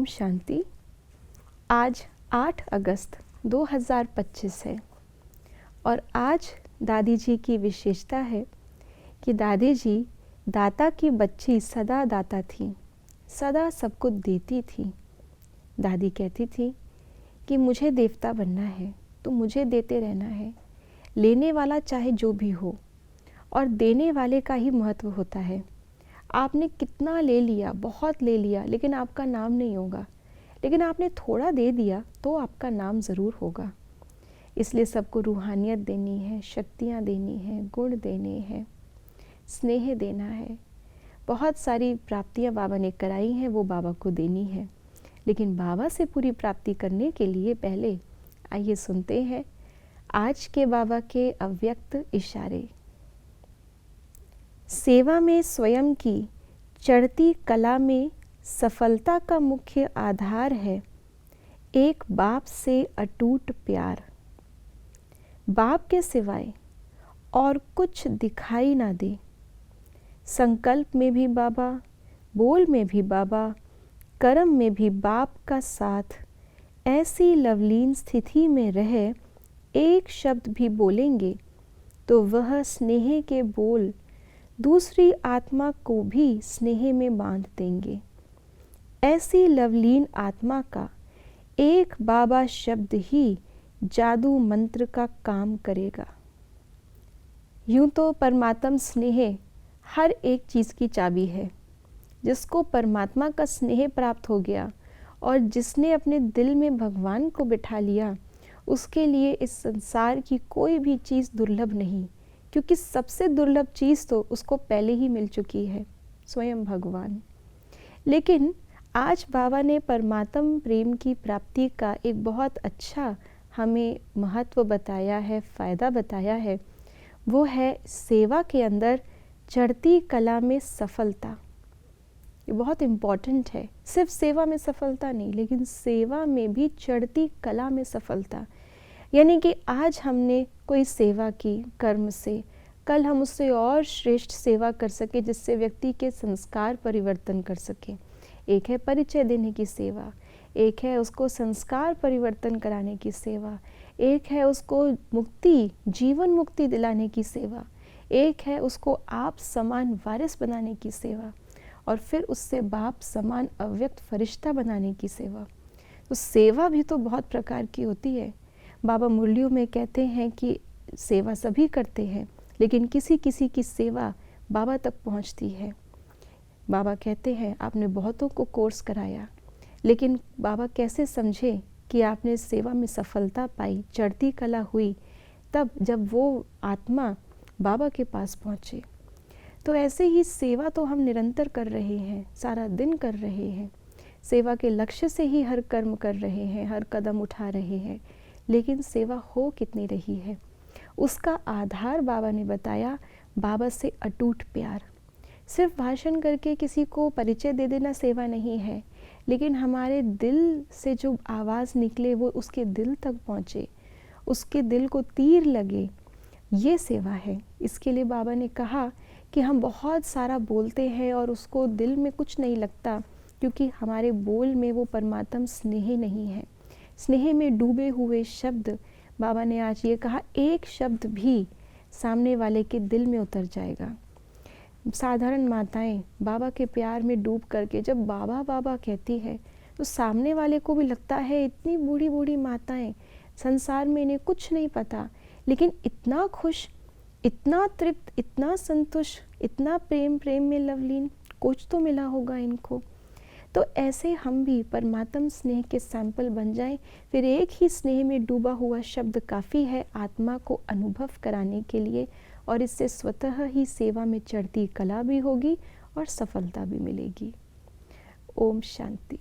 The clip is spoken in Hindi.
शांति। आज 8 अगस्त 2025 है और आज दादी जी की विशेषता है कि दादी जी दाता की बच्ची सदा दाता थी, सदा सब कुछ देती थी। दादी कहती थी कि मुझे देवता बनना है तो मुझे देते रहना है, लेने वाला चाहे जो भी हो और देने वाले का ही महत्व होता है। आपने कितना ले लिया, बहुत ले लिया, लेकिन आपका नाम नहीं होगा, लेकिन आपने थोड़ा दे दिया तो आपका नाम ज़रूर होगा। इसलिए सबको रूहानियत देनी है, शक्तियाँ देनी हैं, गुण देने हैं, स्नेह देना है। बहुत सारी प्राप्तियाँ बाबा ने कराई हैं, वो बाबा को देनी है। लेकिन बाबा से पूरी प्राप्ति करने के लिए पहले आइए सुनते हैं आज के बाबा के अव्यक्त इशारे। सेवा में स्वयं की चढ़ती कला में सफलता का मुख्य आधार है एक बाप से अटूट प्यार। बाप के सिवाय और कुछ दिखाई ना दे। संकल्प में भी बाबा, बोल में भी बाबा, कर्म में भी बाप का साथ। ऐसी लवलीन स्थिति में रह एक शब्द भी बोलेंगे तो वह स्नेह के बोल दूसरी आत्मा को भी स्नेह में बांध देंगे। ऐसी लवलीन आत्मा का एक बाबा शब्द ही जादू मंत्र का काम करेगा। यूं तो परमात्म स्नेह हर एक चीज़ की चाबी है। जिसको परमात्मा का स्नेह प्राप्त हो गया और जिसने अपने दिल में भगवान को बिठा लिया, उसके लिए इस संसार की कोई भी चीज़ दुर्लभ नहीं, क्योंकि सबसे दुर्लभ चीज़ तो उसको पहले ही मिल चुकी है, स्वयं भगवान। लेकिन आज बाबा ने परमात्म प्रेम की प्राप्ति का एक बहुत अच्छा हमें महत्व बताया है, फ़ायदा बताया है। वो है सेवा के अंदर चढ़ती कला में सफलता। ये बहुत इम्पॉर्टेंट है। सिर्फ सेवा में सफलता नहीं, लेकिन सेवा में भी चढ़ती कला में सफलता। यानी कि आज हमने कोई सेवा की कर्म से, कल हम उससे और श्रेष्ठ सेवा कर सके जिससे व्यक्ति के संस्कार परिवर्तन कर सके। एक है परिचय देने की सेवा, एक है उसको संस्कार परिवर्तन कराने की सेवा, एक है उसको मुक्ति, जीवन मुक्ति दिलाने की सेवा, एक है उसको आप समान वारिस बनाने की सेवा, और फिर उससे बाप समान अव्यक्त फरिश्ता बनाने की सेवा। तो सेवा भी तो बहुत प्रकार की होती है। बाबा मुरलियों में कहते हैं कि सेवा सभी करते हैं, लेकिन किसी किसी की सेवा बाबा तक पहुंचती है। बाबा कहते हैं आपने बहुतों को कोर्स कराया, लेकिन बाबा कैसे समझे कि आपने सेवा में सफलता पाई, चढ़ती कला हुई, तब जब वो आत्मा बाबा के पास पहुँचे। तो ऐसे ही सेवा तो हम निरंतर कर रहे हैं, सारा दिन कर रहे हैं, सेवा के लक्ष्य से ही हर कर्म कर रहे हैं, हर कदम उठा रहे हैं, लेकिन सेवा हो कितनी रही है, उसका आधार बाबा ने बताया। बाबा से अटूट प्यार। सिर्फ भाषण करके किसी को परिचय दे देना सेवा नहीं है, लेकिन हमारे दिल से जो आवाज़ निकले वो उसके दिल तक पहुँचे, उसके दिल को तीर लगे, ये सेवा है। इसके लिए बाबा ने कहा कि हम बहुत सारा बोलते हैं और उसको दिल में कुछ नहीं लगता, क्योंकि हमारे बोल में वो परमात्म स्नेह नहीं है। स्नेह में डूबे हुए शब्द, बाबा ने आज ये कहा, एक शब्द भी सामने वाले के दिल में उतर जाएगा। साधारण माताएं बाबा के प्यार में डूब करके जब बाबा बाबा कहती है तो सामने वाले को भी लगता है इतनी बूढ़ी बूढ़ी माताएं, संसार में इन्हें कुछ नहीं पता, लेकिन इतना खुश, इतना तृप्त, इतना संतुष्ट, इतना प्रेम, प्रेम में लवलीन, कुछ तो मिला होगा इनको। तो ऐसे हम भी परमात्म स्नेह के सैंपल बन जाएं। फिर एक ही स्नेह में डूबा हुआ शब्द काफ़ी है आत्मा को अनुभव कराने के लिए, और इससे स्वतः ही सेवा में चढ़ती कला भी होगी और सफलता भी मिलेगी। ओम शांति।